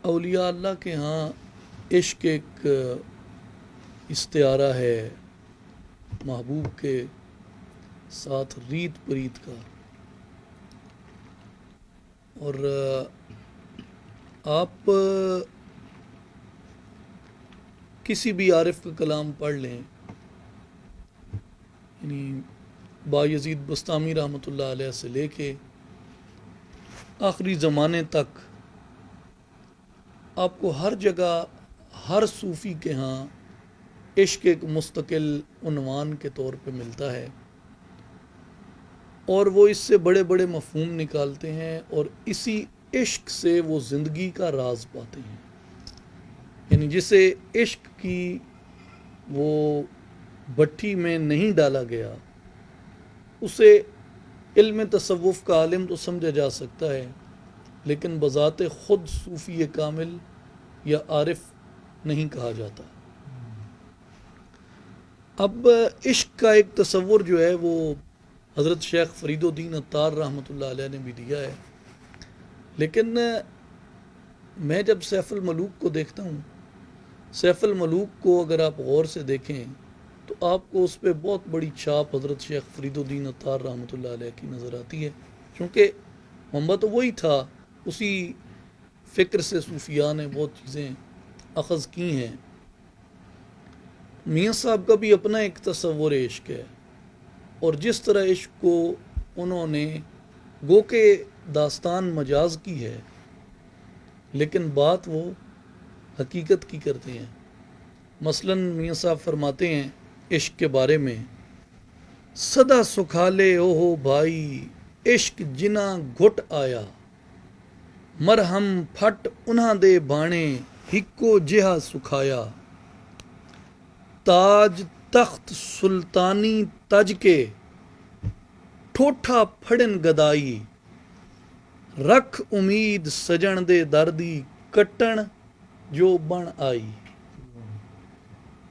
اولیاء اللہ کے ہاں عشق ایک استعارہ ہے محبوب کے ساتھ ریت پریت کا، اور آپ کسی بھی عارف کا کلام پڑھ لیں، یعنی بایزید بستامی رحمۃ اللہ علیہ سے لے کے آخری زمانے تک آپ کو ہر جگہ ہر صوفی کے ہاں عشق ایک مستقل عنوان کے طور پہ ملتا ہے، اور وہ اس سے بڑے بڑے مفہوم نکالتے ہیں اور اسی عشق سے وہ زندگی کا راز پاتے ہیں۔ یعنی جسے عشق کی وہ بھٹی میں نہیں ڈالا گیا اسے علم تصوف کا عالم تو سمجھا جا سکتا ہے، لیکن بذات خود صوفی کامل یا عارف نہیں کہا جاتا۔ اب عشق کا ایک تصور جو ہے وہ حضرت شیخ فرید الدین عطار رحمۃ اللہ علیہ نے بھی دیا ہے، لیکن میں جب سیف الملوک کو دیکھتا ہوں، سیف الملوک کو اگر آپ غور سے دیکھیں تو آپ کو اس پہ بہت بڑی چھاپ حضرت شیخ فرید الدین عطار رحمۃ اللہ علیہ کی نظر آتی ہے، کیونکہ منبع تو وہی تھا، اسی فکر سے صوفیاء نے بہت چیزیں اخذ کی ہیں۔ میاں صاحب کا بھی اپنا ایک تصور عشق ہے، اور جس طرح عشق کو انہوں نے گو کہ داستان مجاز کی ہے، لیکن بات وہ حقیقت کی کرتے ہیں۔ مثلا میاں صاحب فرماتے ہیں عشق کے بارے میں، صدا سکھالے او ہو بھائی عشق جنا گھٹ آیا، مرہم پھٹ انہاں دے بانے ہکو جہا سکھایا، تاج تخت سلطانی تج کے ٹھوٹھا پھڑن گدائی، رکھ امید سجن دے دردی کٹن جو بن آئی،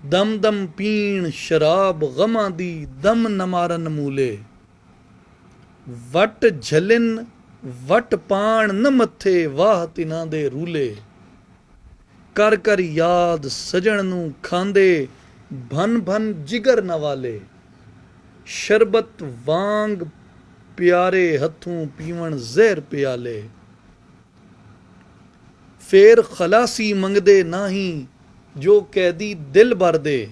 دم دم پین شراب غماں دی دم نمارن مولے، وٹ جھلن وٹ پان نہ متھے واہ تناں دے رولے، کر کر یاد سجن نوں کھاندے بھن بھن جگر نوالے، شربت وانگ پیارے ہتھوں پیون زہر پیالے، پھر خلاصی منگدے ناہی جو قیدی دل بھر دے،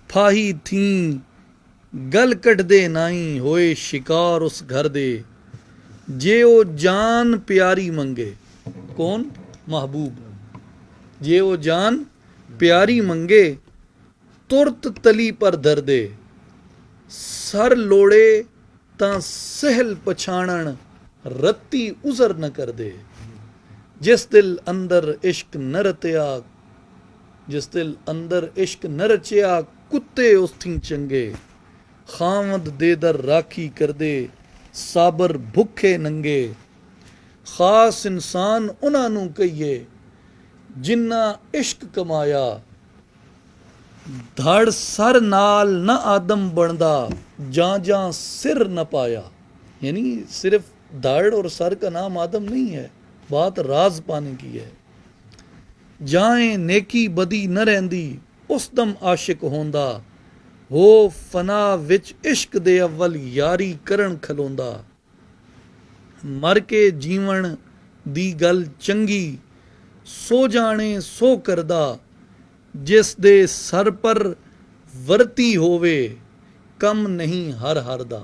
پھاہی تھیں گل کٹ دے نائی ہوئے شکار اس گھر دے، جے او جان پیاری منگے، کون؟ محبوب، جے او جان پیاری منگے ترت تلی پر دھر دے، سر لوڑے تاں سہل پچھانن رتی عذر نہ کر دے، جس دل اندر عشق نہ رتیا، جس دل اندر عشق نہ رچیا کتے اس تھیں چنگے، خامد دے در راکھی کر دے صابر بھکھے ننگے، خاص انسان انہاں نوں کہیے جنہ عشق کمایا، دھڑ سر نال نہ آدم بندا جاں جاں سر نہ پایا، یعنی صرف دھڑ اور سر کا نام آدم نہیں ہے، بات راز پانے کی ہے، جائیں نیکی بدی نہ رہندی اس دم عاشق ہوندا، ہو فنا وچ عشق دے اول یاری کرن کھلوندا، مر کے جیون دی گل چنگی سو جانے سو کردہ، جس دے سر پر ورتی ہووے کم نہیں ہر ہر دا۔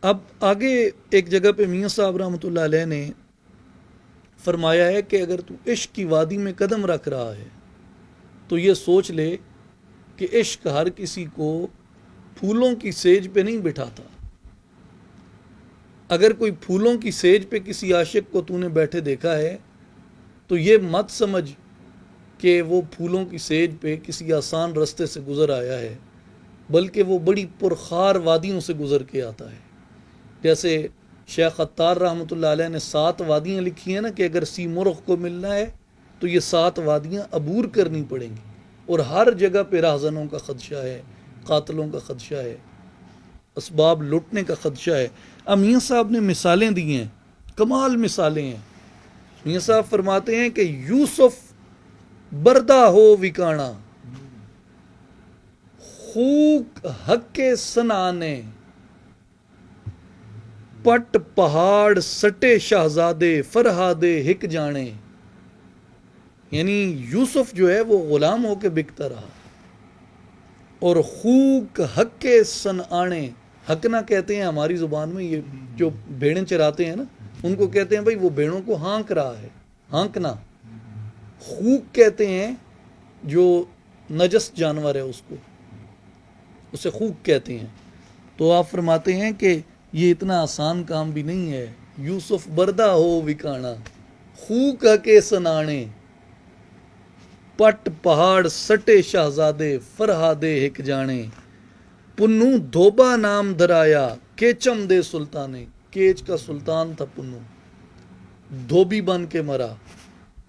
اب آگے ایک جگہ پہ میاں صاحب رحمۃ اللہ علیہ نے فرمایا ہے کہ اگر تو عشق کی وادی میں قدم رکھ رہا ہے تو یہ سوچ لے کہ عشق ہر کسی کو پھولوں کی سیج پہ نہیں بٹھاتا۔ اگر کوئی پھولوں کی سیج پہ کسی عاشق کو تو نے بیٹھے دیکھا ہے تو یہ مت سمجھ کہ وہ پھولوں کی سیج پہ کسی آسان رستے سے گزر آیا ہے، بلکہ وہ بڑی پرخار وادیوں سے گزر کے آتا ہے۔ جیسے شیخ عطار رحمۃ اللہ علیہ نے 7 وادیاں لکھی ہیں نا، کہ اگر سی مرغ کو ملنا ہے تو یہ 7 وادیاں عبور کرنی پڑیں گی، اور ہر جگہ پہ راہزنوں کا خدشہ ہے، قاتلوں کا خدشہ ہے، اسباب لوٹنے کا خدشہ ہے۔ میاں صاحب نے مثالیں دی ہیں، کمال مثالیں ہیں، میاں صاحب فرماتے ہیں کہ یوسف بردہ ہو وکانا، خوک حق کے سنانے، پٹ پہاڑ سٹے شہزادے فرہادے ہک جانے. یعنی یوسف جو ہے وہ غلام ہو کے بکتا رہا، اور خوک حق کے سن آنے، حقنا کہتے ہیں ہماری زبان میں، یہ جو بھیڑیں چراتے ہیں نا ان کو کہتے ہیں بھائی وہ بھیڑوں کو ہانک رہا ہے، ہانکنا. خوک کہتے ہیں جو نجس جانور ہے اس کو، اسے خوک کہتے ہیں. تو آپ فرماتے ہیں کہ یہ اتنا آسان کام بھی نہیں ہے. یوسف بردہ ہو وکانا، خوک کے سنانے، پٹ پہاڑ سٹے شہزادے فرہادے ہک جانے. پنو دھوبا نام درایا کیچم دے سلطانے، کیچ کا سلطان تھا پنو، دھوبی بن کے مرا.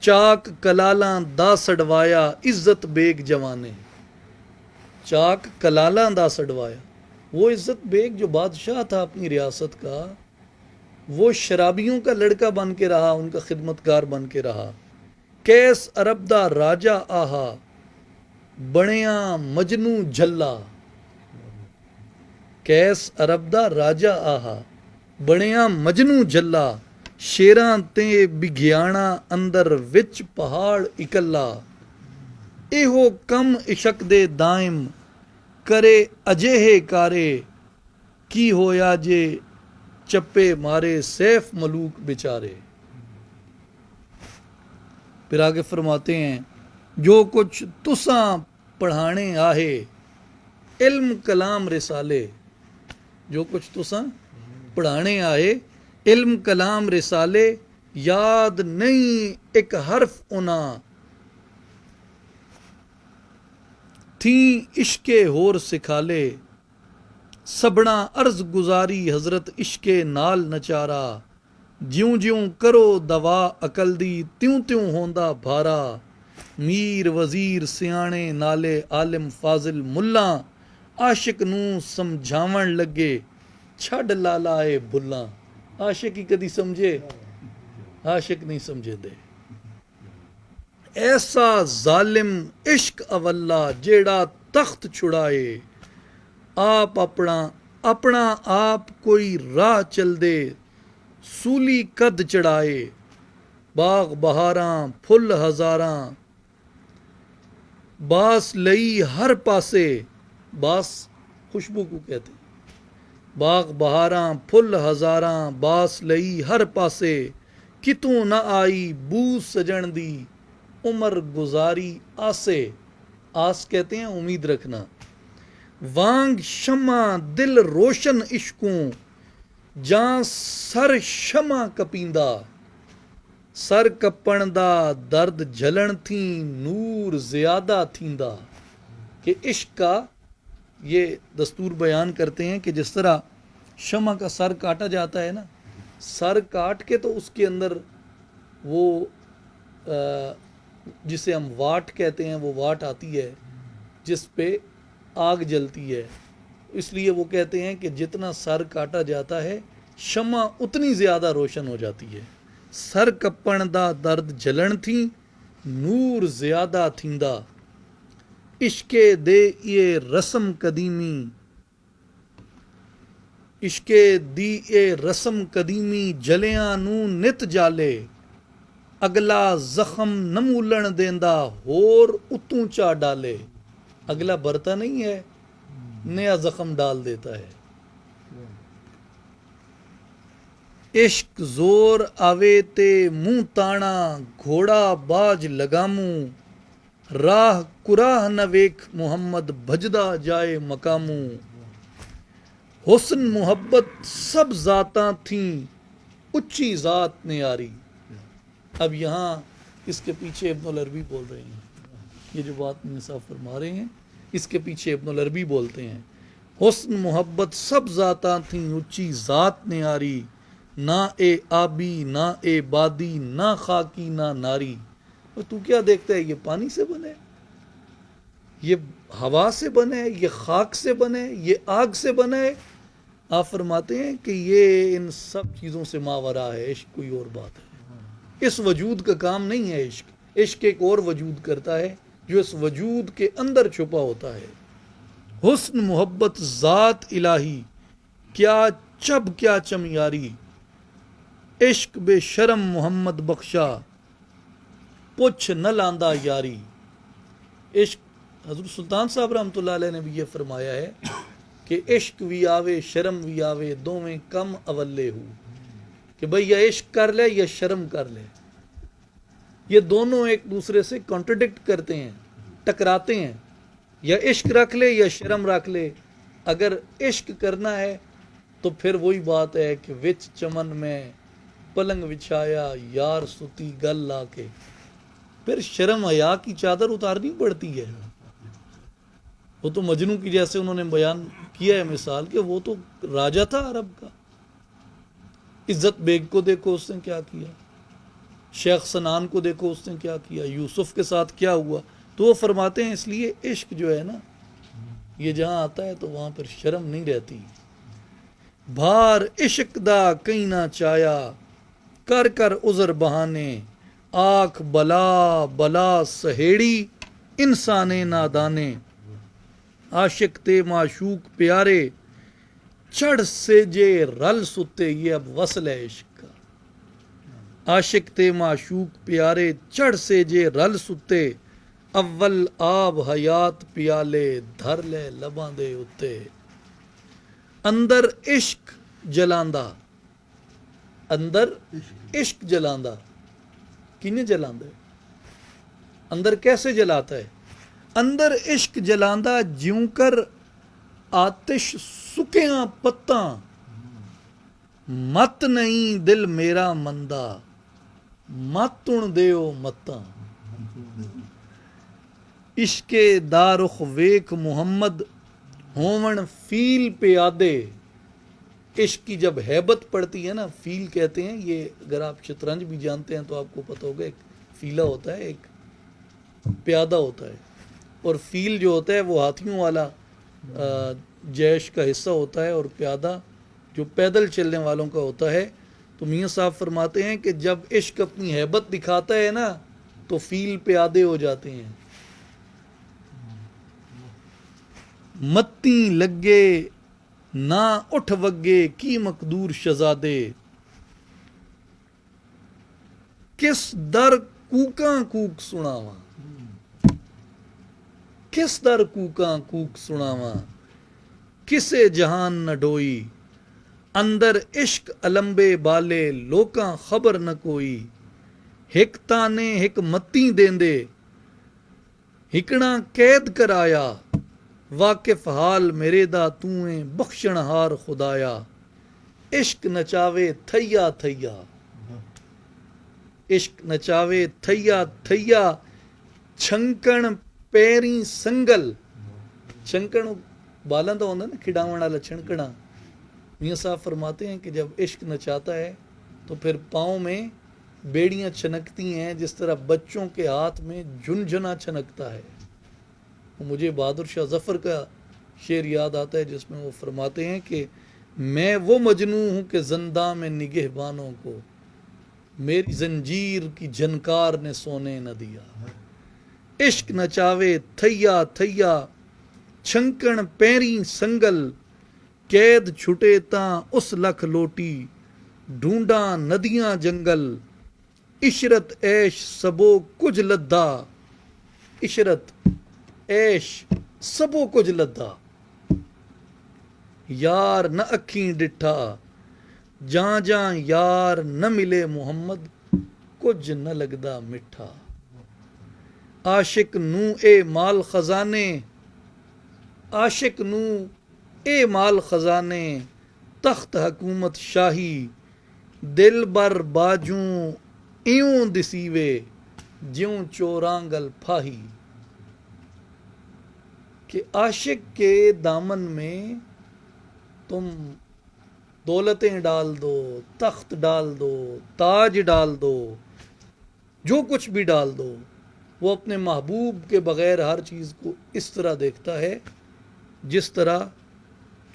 چاک کلالاں دا سڑوایا عزت بیگ جوانے، چاک کلالاں دا سڑوایا، وہ عزت بیگ جو بادشاہ تھا اپنی ریاست کا، وہ شرابیوں کا لڑکا بن کے رہا، ان کا خدمتگار بن کے رہا. کیس عرب دا راجا آہا بنیاں مجنو جھلا، کیس عرب دا راجا آہا بنیاں مجنو جھلا. شیراں تے بگیانا اندر وچ پہاڑ اکلا، ایہو کم عشق دے دائم کرے اجیہے کارے. کی ہویا جے چپے مارے سیف ملوک بیچارے. پھر آگے فرماتے ہیں جو کچھ تساں پڑھانے آہے علم کلام رسالے، جو کچھ تساں پڑھانے آئے علم کلام رسالے. یاد نہیں ایک حرف انا تھیں عشق ہور سکھالے. سبڑا عرض گزاری حضرت عشق نال نچارا، جیوں جیوں کرو دوا عقل دی تیوں تیوں ہوندا بھارا. میر وزیر سیانے نالے عالم فاضل ملا، عاشق نو سمجھاون لگے چھڈ لالا اے بھلاں. عاشق ہی کدی سمجھے، عاشق نہیں سمجھے دے. ایسا ظالم عشق اولا جیڑا تخت چھڑائے، آپ اپنا آپ کوئی راہ چل دے سولی قد چڑھائے. باغ بہاراں پھل ہزاراں باس لئی ہر پاسے، باس خوشبو کو کہتے ہیں. باغ بہاراں پھل ہزاراں باس لئی ہر پاسے، کتوں نہ آئی بو سجن دی عمر گزاری آسے. آس کہتے ہیں امید رکھنا. وانگ شمع دل روشن عشقوں جاں سر شمع کپیندا، سر کپن دا درد جھلن تھی نور زیادہ تھیندا. کہ عشق کا یہ دستور بیان کرتے ہیں کہ جس طرح شمع کا سر کاٹا جاتا ہے نا، سر کاٹ کے تو اس کے اندر وہ جسے ہم واٹ کہتے ہیں وہ واٹ آتی ہے جس پہ آگ جلتی ہے. اس لیے وہ کہتے ہیں کہ جتنا سر کاٹا جاتا ہے شمع اتنی زیادہ روشن ہو جاتی ہے. سر کپن دا درد جلن تھی نور زیادہ تھیندا. عشق دے یہ رسم قدیمی، عشق دی اے رسم قدیمی جلیاں نو نت جالے. اگلا زخم نمولن دیندا ہور اتوں چا ڈالے. اگلا برتا نہیں ہے، نیا زخم ڈال دیتا ہے. عشق زور آوے تے منہ تانا گھوڑا باج لگاموں. راہ کراہ نہ ویکھ محمد بھجدا جائے مقاموں. حسن محبت سب ذاتاں تھیں اچھی ذات نے آری. اب یہاں اس کے پیچھے ابن العربی بول رہے ہیں. یہ جو بات صاحب فرما رہے ہیں اس کے پیچھے ابن العربی بولتے ہیں حسن محبت سب ذاتاں تھیں اچھی ذات نے آری. نہ اے آبی نہ اے بادی نہ خاکی نہ ناری. اور تو کیا دیکھتا ہے یہ پانی سے بنے، یہ ہوا سے بنے، یہ خاک سے بنے، یہ آگ سے بنے. آپ فرماتے ہیں کہ یہ ان سب چیزوں سے ماورا ہے، عشق کوئی اور بات ہے. اس وجود کا کام نہیں ہے عشق. عشق ایک اور وجود کرتا ہے جو اس وجود کے اندر چھپا ہوتا ہے. حسن محبت ذات الہی کیا چب کیا چمیاری، عشق بے شرم محمد بخشا پوچھ نہ لاندہ یاری. عشق حضرت سلطان صاحب رحمۃ اللہ علیہ نے بھی یہ فرمایا ہے کہ عشق بھی آوے شرم بھی آوے دوویں کم اولے ہو، کہ بھئی یا عشق کر لے یا شرم کر لے. یہ دونوں ایک دوسرے سے کانٹرڈکٹ کرتے ہیں، ٹکراتے ہیں. یا عشق رکھ لے یا شرم رکھ لے. اگر عشق کرنا ہے تو پھر وہی بات ہے کہ وچ چمن میں پلنگ بچھایا یار ستی گل لا کے. پھر شرم حیا کی چادر اتارنی پڑتی ہے. وہ تو مجنو کی جیسے انہوں نے بیان کیا ہے مثال کہ وہ تو راجا تھا عرب کا. عزت بیگ کو دیکھو اس نے کیا کیا، شیخ سنان کو دیکھو اس نے کیا کیا، یوسف کے ساتھ کیا ہوا. تو وہ فرماتے ہیں اس لیے عشق جو ہے نا یہ جہاں آتا ہے تو وہاں پر شرم نہیں رہتی. بھار عشق دا کہیں نہ چایا کر کر عذر بہانے، آنکھ بلا بلا سہیڑی انسان نادانے. عاشق تے معشوق پیارے چڑھ سے جے رل ستے. یہ اب وصل ہے عشق کا. عاشق تے معشوق پیارے چڑھ سے جے رل ستے، اول آب حیات پیالے دھر لے لباں دے اتے. اندر عشق جلاندہ، اندر عشق جلاندہ کینے جلاندہ ہے؟ اندر کیسے جلاتا ہے؟ اندر عشق جلاندہ جیوں کر آتش سکیاں پتاں، مت نہیں دل میرا مندہ مت ان دیو متاں. عشق دارخ ویک محمد ہون فیل پیادے. عشق کی جب ہیبت پڑتی ہے نا، فیل کہتے ہیں یہ، اگر آپ شطرنج بھی جانتے ہیں تو آپ کو پتہ ہوگا، ایک فیلہ ہوتا ہے ایک پیادہ ہوتا ہے، اور فیل جو ہوتا ہے وہ ہاتھیوں والا جیش کا حصہ ہوتا ہے، اور پیادہ جو پیدل چلنے والوں کا ہوتا ہے. تو میاں صاحب فرماتے ہیں کہ جب عشق اپنی ہیبت دکھاتا ہے نا تو فیل پیادے ہو جاتے ہیں. متی لگے نہ اٹھ وگے کی مقدور شہزادے، کس در کوکاں کوک سناواں، کس در کوکاں کوک سناواں کسے جہان نہ ڈوئی. اندر عشق علمبے بالے لوکاں خبر نہ کوئی، ہک تانے ہک متی دیندے ہکنا قید کرایا، واقف حال میرے دا تویں بخشن ہار خدایا. عشق نچاوے تھیا تھیا، عشق نچاوے تھیا تھیا چھنکن پیری سنگل. چھنکن بالاں دا ہوندا نا کھڈاون والا چھنکنا. میاں صاحب فرماتے ہیں کہ جب عشق نچاتا ہے تو پھر پاؤں میں بیڑیاں چھنکتی ہیں جس طرح بچوں کے ہاتھ میں جھنجھنا چھنکتا ہے. مجھے بہادر شاہ ظفر کا شعر یاد آتا ہے جس میں وہ فرماتے ہیں کہ میں وہ مجنوں ہوں کہ زنداں میں نگہبانوں کو میری زنجیر کی جھنکار نے سونے نہ دیا. عشق نچاوے تھیا تھیا چھنکن پیری سنگل، قید چھٹے تاں اس لکھ لوٹی ڈھونڈاں ندیاں جنگل. عشرت عیش سبو کچھ لدھا، عشرت عیش سبو کچھ لدھا، یار نہ اکھیں ڈٹھا جاں جاں یار نہ ملے محمد کچھ نہ لگدا مٹھا. عاشق نو اے مال خزانے، عاشق نو اے مال خزانے تخت حکومت شاہی، دل بر باجوں ایوں دسیوے جیوں چورانگل پھاہی. کہ عاشق کے دامن میں تم دولتیں ڈال دو، تخت ڈال دو، تاج ڈال دو، جو کچھ بھی ڈال دو، وہ اپنے محبوب کے بغیر ہر چیز کو اس طرح دیکھتا ہے جس طرح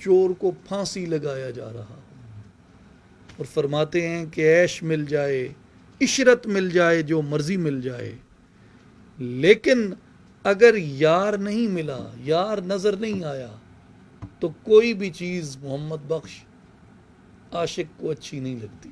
چور کو پھانسی لگایا جا رہا ہو. اور فرماتے ہیں کہ عیش مل جائے عشرت مل جائے جو مرضی مل جائے، لیکن اگر یار نہیں ملا، یار نظر نہیں آیا، تو کوئی بھی چیز محمد بخش عاشق کو اچھی نہیں لگتی۔